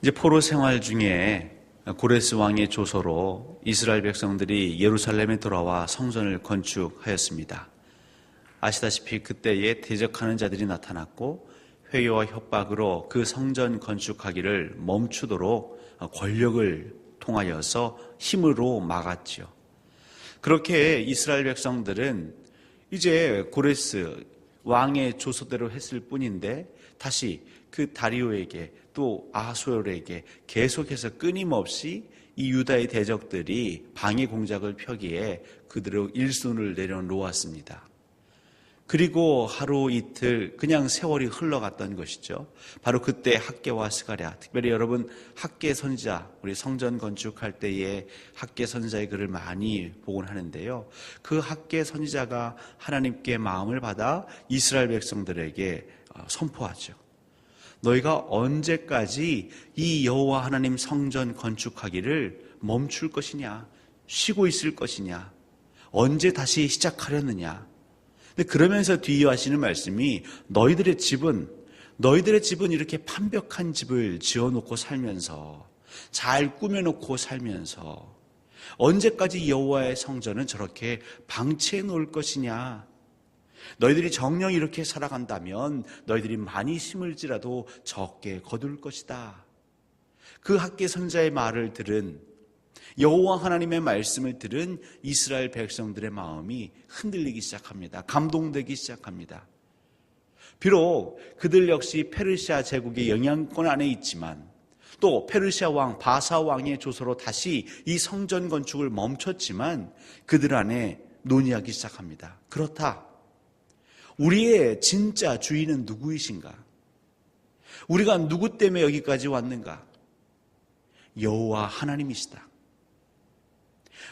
이제 포로 생활 중에 고레스 왕의 조서로 이스라엘 백성들이 예루살렘에 돌아와 성전을 건축하였습니다. 아시다시피 그때에 대적하는 자들이 나타났고 회유와 협박으로 그 성전 건축하기를 멈추도록 권력을 통하여서 힘으로 막았지요. 그렇게 이스라엘 백성들은 이제 고레스 왕의 조서대로 했을 뿐인데 다시 그 다리오에게 또 아하수에로에게 계속해서 끊임없이 이 유다의 대적들이 방해 공작을 펴기에 그들의 일손을 내려놓았습니다. 그리고 하루 이틀 그냥 세월이 흘러갔던 것이죠. 바로 그때 학개와 스가랴, 특별히 여러분 학개 선지자, 우리 성전 건축할 때에 학개 선지자의 글을 많이 보곤 하는데요. 그 학개 선지자가 하나님께 마음을 받아 이스라엘 백성들에게 선포하죠. 너희가 언제까지 이 여호와 하나님 성전 건축하기를 멈출 것이냐, 쉬고 있을 것이냐, 언제 다시 시작하려느냐. 근데 그러면서 뒤에 하시는 말씀이 너희들의 집은 이렇게 완벽한 집을 지어놓고 살면서 잘 꾸며놓고 살면서 언제까지 여호와의 성전은 저렇게 방치해 놓을 것이냐. 너희들이 정녕 이렇게 살아간다면 너희들이 많이 심을지라도 적게 거둘 것이다. 그 학개 선지자의 말을 들은 여호와 하나님의 말씀을 들은 이스라엘 백성들의 마음이 흔들리기 시작합니다. 감동되기 시작합니다. 비록 그들 역시 페르시아 제국의 영향권 안에 있지만 또 페르시아 왕 바사 왕의 조서로 다시 이 성전 건축을 멈췄지만 그들 안에 논의하기 시작합니다. 그렇다. 우리의 진짜 주인은 누구이신가? 우리가 누구 때문에 여기까지 왔는가? 여호와 하나님이시다.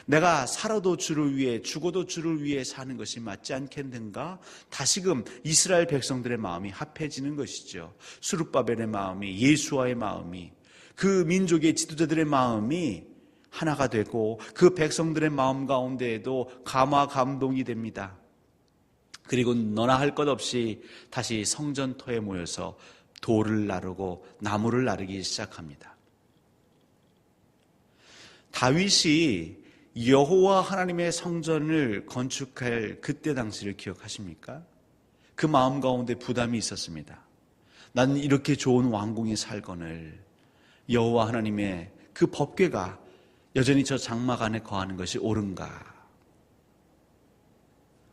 내가 살아도 주를 위해 죽어도 주를 위해 사는 것이 맞지 않겠는가? 다시금 이스라엘 백성들의 마음이 합해지는 것이죠. 스룹바벨의 마음이, 예수아의 마음이, 그 민족의 지도자들의 마음이 하나가 되고 그 백성들의 마음 가운데에도 감화 감동이 됩니다. 그리고 너나 할 것 없이 다시 성전터에 모여서 돌을 나르고 나무를 나르기 시작합니다. 다윗이 여호와 하나님의 성전을 건축할 그때 당시를 기억하십니까? 그 마음 가운데 부담이 있었습니다. 나는 이렇게 좋은 왕궁에 살거늘 여호와 하나님의 그 법궤가 여전히 저 장막 안에 거하는 것이 옳은가?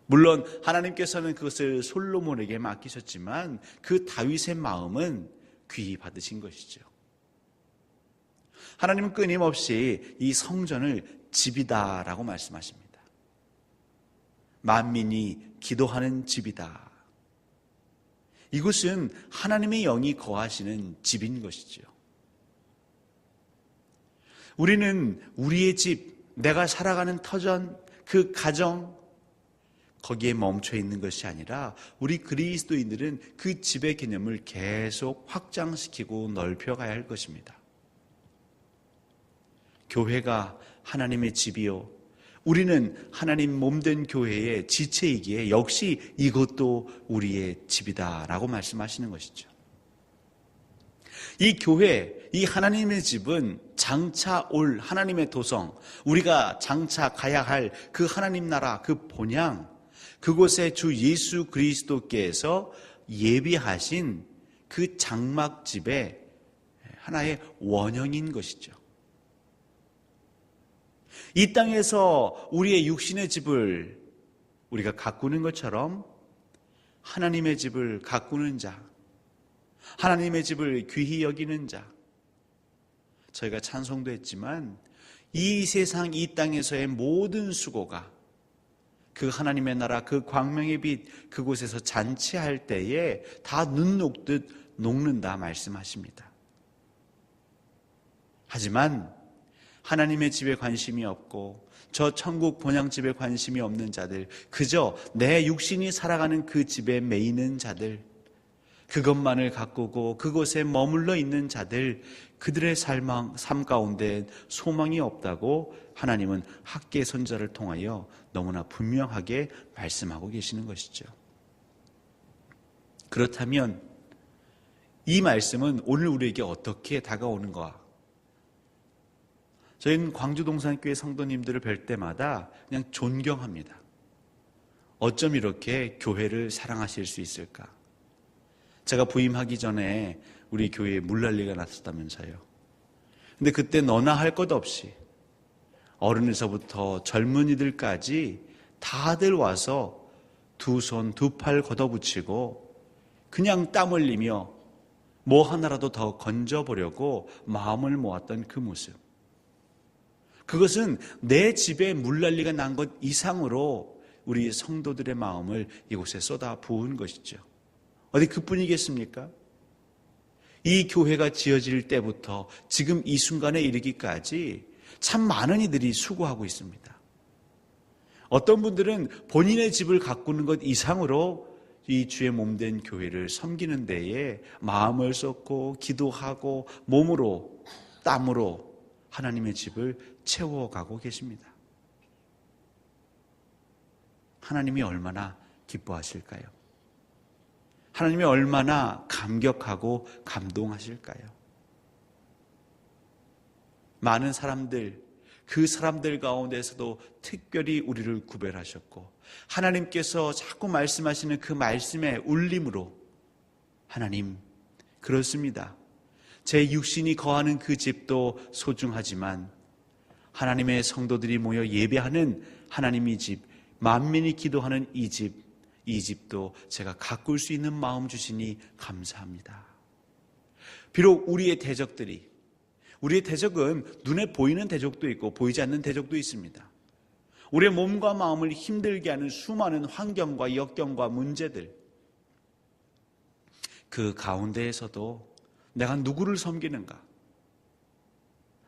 물론 하나님께서는 그것을 솔로몬에게 맡기셨지만 그 다윗의 마음은 귀히 받으신 것이죠. 하나님은 끊임없이 이 성전을 집이다라고 말씀하십니다. 만민이 기도하는 집이다. 이곳은 하나님의 영이 거하시는 집인 것이죠. 우리는 우리의 집, 내가 살아가는 터전, 그 가정, 거기에 멈춰 있는 것이 아니라 우리 그리스도인들은 그 집의 개념을 계속 확장시키고 넓혀가야 할 것입니다. 교회가 하나님의 집이요, 우리는 하나님 몸된 교회의 지체이기에 역시 이것도 우리의 집이다라고 말씀하시는 것이죠. 이 교회, 이 하나님의 집은 장차 올 하나님의 도성, 우리가 장차 가야 할 그 하나님 나라, 그 본향, 그곳에 주 예수 그리스도께서 예비하신 그 장막집의 하나의 원형인 것이죠. 이 땅에서 우리의 육신의 집을 우리가 가꾸는 것처럼 하나님의 집을 가꾸는 자, 하나님의 집을 귀히 여기는 자, 저희가 찬송도 했지만 이 세상 이 땅에서의 모든 수고가 그 하나님의 나라, 그 광명의 빛, 그곳에서 잔치할 때에 다 눈 녹듯 녹는다 말씀하십니다. 하지만 하나님의 집에 관심이 없고 저 천국 본향집에 관심이 없는 자들, 그저 내 육신이 살아가는 그 집에 매이는 자들, 그것만을 가꾸고 그곳에 머물러 있는 자들, 그들의 삶 가운데 소망이 없다고 하나님은 학개 선지자를 통하여 너무나 분명하게 말씀하고 계시는 것이죠. 그렇다면 이 말씀은 오늘 우리에게 어떻게 다가오는가? 저희는 광주동산교회 성도님들을 뵐 때마다 그냥 존경합니다. 어쩜 이렇게 교회를 사랑하실 수 있을까? 제가 부임하기 전에 우리 교회에 물난리가 났었다면서요. 근데 그때 너나 할 것 없이 어른에서부터 젊은이들까지 다들 와서 두 손 두 팔 걷어붙이고 그냥 땀 흘리며 뭐 하나라도 더 건져보려고 마음을 모았던 그 모습. 그것은 내 집에 물난리가 난 것 이상으로 우리 성도들의 마음을 이곳에 쏟아 부은 것이죠. 어디 그뿐이겠습니까? 이 교회가 지어질 때부터 지금 이 순간에 이르기까지 참 많은 이들이 수고하고 있습니다. 어떤 분들은 본인의 집을 가꾸는 것 이상으로 이 주의 몸된 교회를 섬기는 데에 마음을 쏟고 기도하고 몸으로 땀으로 하나님의 집을 채워가고 계십니다. 하나님이 얼마나 기뻐하실까요? 하나님이 얼마나 감격하고 감동하실까요? 많은 사람들, 그 사람들 가운데서도 특별히 우리를 구별하셨고 하나님께서 자꾸 말씀하시는 그 말씀의 울림으로 하나님, 그렇습니다. 제 육신이 거하는 그 집도 소중하지만 하나님의 성도들이 모여 예배하는 하나님의 집, 만민이 기도하는 이 집도 제가 가꿀 수 있는 마음 주시니 감사합니다. 비록 우리의 대적은 눈에 보이는 대적도 있고 보이지 않는 대적도 있습니다. 우리의 몸과 마음을 힘들게 하는 수많은 환경과 역경과 문제들, 그 가운데에서도 내가 누구를 섬기는가?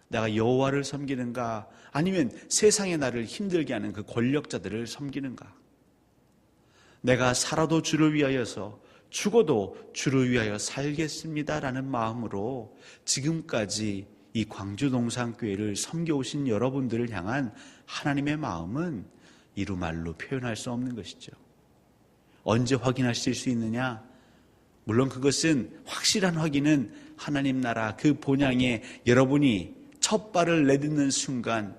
내가 여호와를 섬기는가? 아니면 세상의 나를 힘들게 하는 그 권력자들을 섬기는가? 내가 살아도 주를 위하여서 죽어도 주를 위하여 살겠습니다라는 마음으로 지금까지 이 광주동산교회를 섬겨오신 여러분들을 향한 하나님의 마음은 이루말로 표현할 수 없는 것이죠. 언제 확인하실 수 있느냐? 물론 그것은 확실한 확인은 하나님 나라 그 본향에 여러분이 첫 발을 내딛는 순간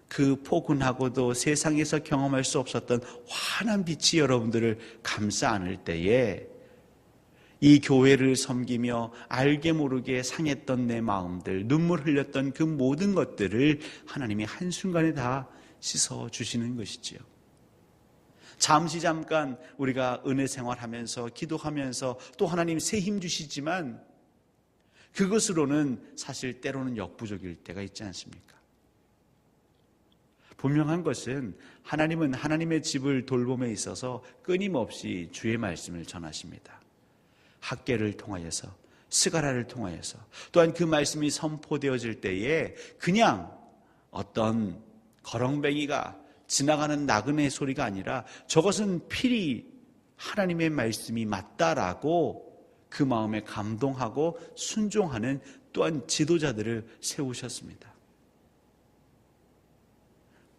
그 포근하고도 세상에서 경험할 수 없었던 환한 빛이 여러분들을 감싸 안을 때에 이 교회를 섬기며 알게 모르게 상했던 내 마음들, 눈물 흘렸던 그 모든 것들을 하나님이 한순간에 다 씻어주시는 것이지요. 잠깐 우리가 은혜 생활하면서 기도하면서 또 하나님 새 힘 주시지만 그것으로는 사실 때로는 역부족일 때가 있지 않습니까? 분명한 것은 하나님은 하나님의 집을 돌봄에 있어서 끊임없이 주의 말씀을 전하십니다. 학계를 통하여서, 스가랴를 통하여서, 또한 그 말씀이 선포되어질 때에 그냥 어떤 거렁뱅이가 지나가는 나그네 소리가 아니라 저것은 필히 하나님의 말씀이 맞다라고 그 마음에 감동하고 순종하는 또한 지도자들을 세우셨습니다.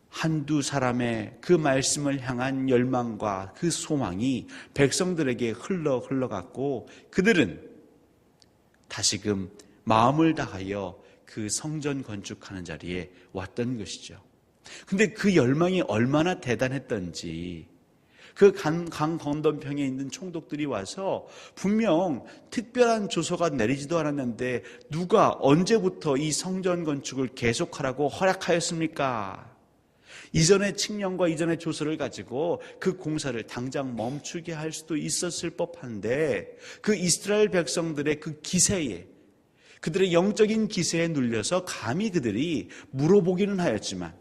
한두 사람의 그 말씀을 향한 열망과 그 소망이 백성들에게 흘러갔고 그들은 다시금 마음을 다하여 그 성전 건축하는 자리에 왔던 것이죠. 근데 그 열망이 얼마나 대단했던지 그 강 건너편에 있는 총독들이 와서 분명 특별한 조서가 내리지도 않았는데 누가 언제부터 이 성전 건축을 계속하라고 허락하였습니까? 이전의 칙령과 이전의 조서를 가지고 그 공사를 당장 멈추게 할 수도 있었을 법한데 그 이스라엘 백성들의 그 기세에, 그들의 영적인 기세에 눌려서 감히 그들이 물어보기는 하였지만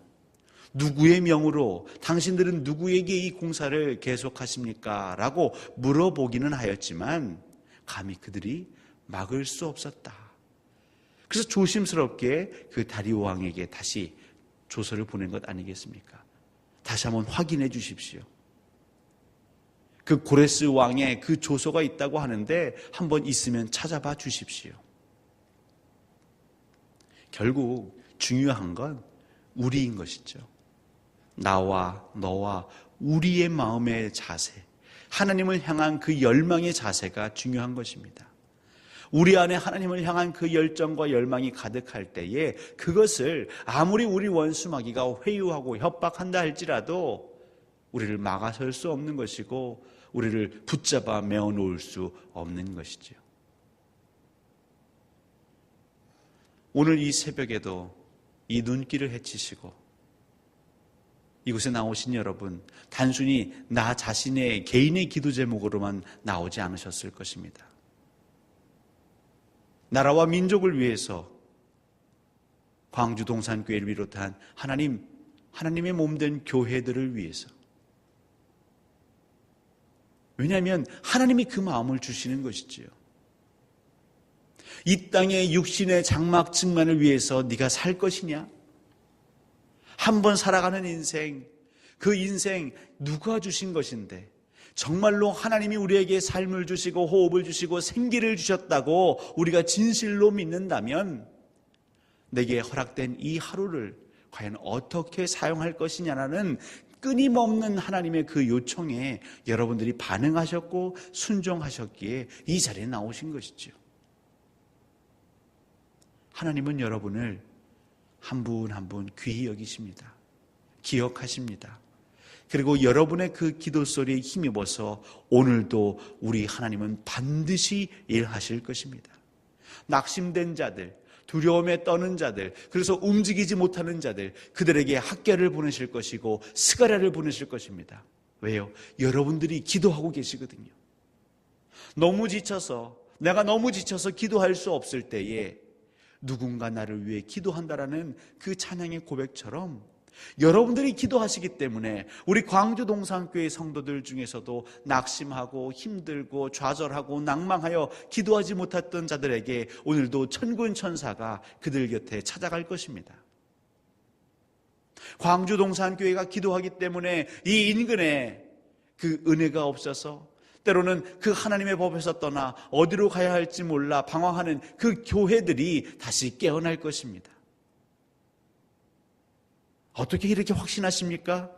누구의 명으로 당신들은 누구에게 이 공사를 계속하십니까? 라고 물어보기는 하였지만 감히 그들이 막을 수 없었다. 그래서 조심스럽게 그 다리오 왕에게 다시 조서를 보낸 것 아니겠습니까? 다시 한번 확인해 주십시오. 그 고레스 왕의 그 조서가 있다고 하는데 한번 있으면 찾아봐 주십시오. 결국 중요한 건 우리인 것이죠. 나와 너와 우리의 마음의 자세, 하나님을 향한 그 열망의 자세가 중요한 것입니다. 우리 안에 하나님을 향한 그 열정과 열망이 가득할 때에 그것을 아무리 우리 원수마귀가 회유하고 협박한다 할지라도 우리를 막아설 수 없는 것이고 우리를 붙잡아 메어 놓을 수 없는 것이지요. 오늘 이 새벽에도 이 눈길을 헤치시고 이곳에 나오신 여러분, 단순히 나 자신의 개인의 기도 제목으로만 나오지 않으셨을 것입니다. 나라와 민족을 위해서 광주 동산교회를 비롯한 하나님의 몸된 교회들을 위해서. 왜냐하면 하나님이 그 마음을 주시는 것이지요. 이 땅의 육신의 장막 증만을 위해서 네가 살 것이냐? 한 번 살아가는 인생, 그 인생 누가 주신 것인데 정말로 하나님이 우리에게 삶을 주시고 호흡을 주시고 생기를 주셨다고 우리가 진실로 믿는다면 내게 허락된 이 하루를 과연 어떻게 사용할 것이냐라는 끊임없는 하나님의 그 요청에 여러분들이 반응하셨고 순종하셨기에 이 자리에 나오신 것이죠. 하나님은 여러분을 한 분 한 분 귀히 여기십니다. 기억하십니다. 그리고 여러분의 그 기도 소리에 힘입어서 오늘도 우리 하나님은 반드시 일하실 것입니다. 낙심된 자들, 두려움에 떠는 자들, 그래서 움직이지 못하는 자들, 그들에게 학교를 보내실 것이고 스가랴를 보내실 것입니다. 왜요? 여러분들이 기도하고 계시거든요. 내가 너무 지쳐서 기도할 수 없을 때에 누군가 나를 위해 기도한다라는 그 찬양의 고백처럼 여러분들이 기도하시기 때문에 우리 광주 동산교회 성도들 중에서도 낙심하고 힘들고 좌절하고 낭망하여 기도하지 못했던 자들에게 오늘도 천군 천사가 그들 곁에 찾아갈 것입니다. 광주 동산교회가 기도하기 때문에 이 인근에 그 은혜가 없어서 때로는 그 하나님의 법에서 떠나 어디로 가야 할지 몰라 방황하는 그 교회들이 다시 깨어날 것입니다. 어떻게 이렇게 확신하십니까?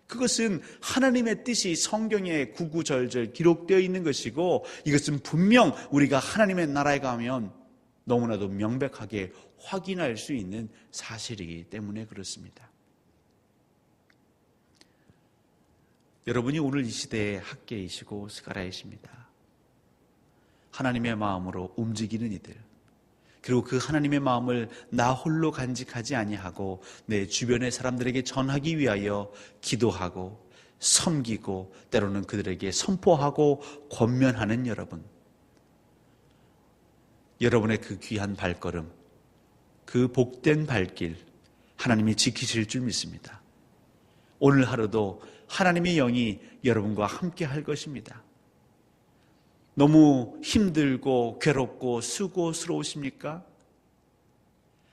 그것은 하나님의 뜻이 성경에 구구절절 기록되어 있는 것이고 이것은 분명 우리가 하나님의 나라에 가면 너무나도 명백하게 확인할 수 있는 사실이기 때문에 그렇습니다. 여러분이 오늘 이 시대의 학계이시고 스가랴이십니다. 하나님의 마음으로 움직이는 이들, 그리고 그 하나님의 마음을 나 홀로 간직하지 아니하고 내 주변의 사람들에게 전하기 위하여 기도하고 섬기고 때로는 그들에게 선포하고 권면하는 여러분의 그 귀한 발걸음, 그 복된 발길 하나님이 지키실 줄 믿습니다. 오늘 하루도 하나님의 영이 여러분과 함께 할 것입니다. 너무 힘들고 괴롭고 수고스러우십니까?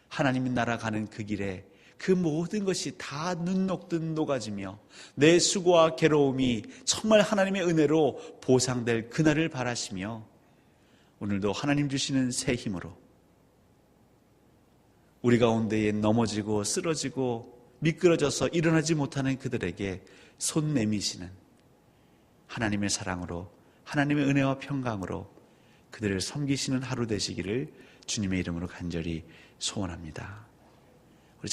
하나님의 나라 가는 그 길에 그 모든 것이 다 눈 녹듯 녹아지며 내 수고와 괴로움이 정말 하나님의 은혜로 보상될 그날을 바라시며 오늘도 하나님 주시는 새 힘으로 우리 가운데에 넘어지고 쓰러지고 미끄러져서 일어나지 못하는 그들에게 손 내미시는 하나님의 사랑으로 하나님의 은혜와 평강으로 그들을 섬기시는 하루 되시기를 주님의 이름으로 간절히 소원합니다.